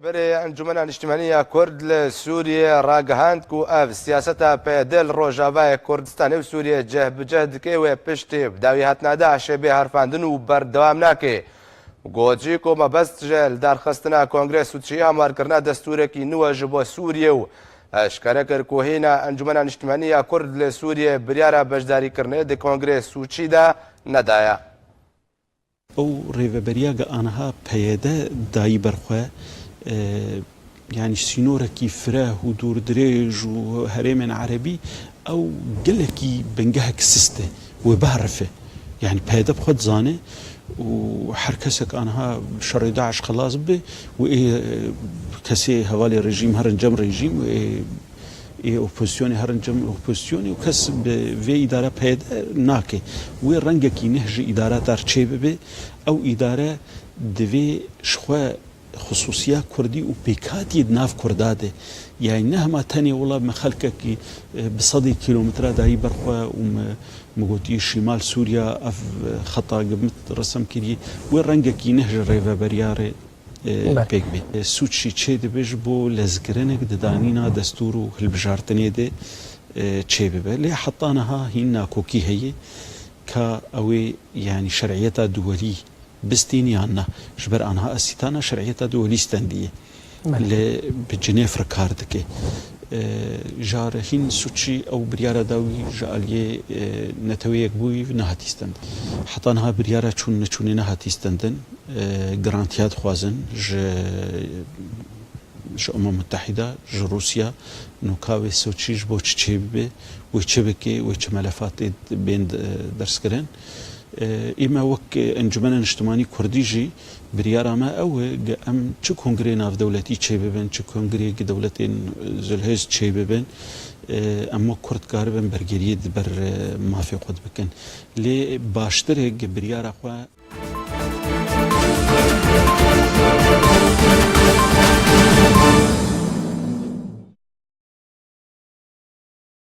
برای انجمن اجتماعی کرد لسوریه راگهاند کو اف سیاست پیدل روجاوای کردستان و سوریه جه بجهد که و پشتی بداوی هاتنا داعش به حرفاندن و بردوام نکه گوجی کو مبست جل در خستنا کنگرس و چی امر کرنا دستور کی نو جبو سوریه و اشکره کر کو هینا انجمن اجتماعی کرد لسوریه بریارا بجداری کرنه د کنگرس و چی دا ندایا او ریوبریاga آنها پیاده دایی برخواه يعني سينوركي فراه ودور دريج وهريمن عربي او قلكي بنجهك سيسته وبهرفه يعني بهذا بخد زانه وحركسك انها شر 11 خلاص به كسي هوالي رجيم هرنجم رجيم اوبوزيوني هرنجم اوبوزيوني وكسب في اداره بهذا ناكي ورنجكي نهج اداره ترچيبه او اداره دوي شخوا خصوصية كردي وبيكاتي ناف كرداده يعني نهما تاني والله ما خلقك بصدي كيلومتر داي برخوا ومقوتي شمال سوريا اف خطا قبمت رسم كري وين رنجك ينهج الريفا برياري بيك بي سوتشي تشي دبج بو لزقرنك ددانينا دستورو هالبجارتني دي تشي ببه لي حطانها هنا كوكي هي كا اوي يعني شرعيتها دولي بستيني عنا جبر أنها أسيتانا شرعية دولي ستاندية اللي بجنيف ركاردك جار هين سوتشي أو بريارة داوي جالية نتويك بوي نهاتي ستاند حطانها بريارة چون نهاتي ستاندن جرانتيات خوازن ج أمم المتحدة ج روسيا نوكاوي سوتشي جبو تشيبه ويتشبكي ويتش ملفات بين درس كرن إما وك انجمن اجتماعي كرديجي بريارة ما أو أم شو كونغري ناف دولتي تشيببن شو كونغري دولتين زلهز تشيببن أما كرد كاربن برجريد بر ما في قد بكن لي باشترك بريارة خوا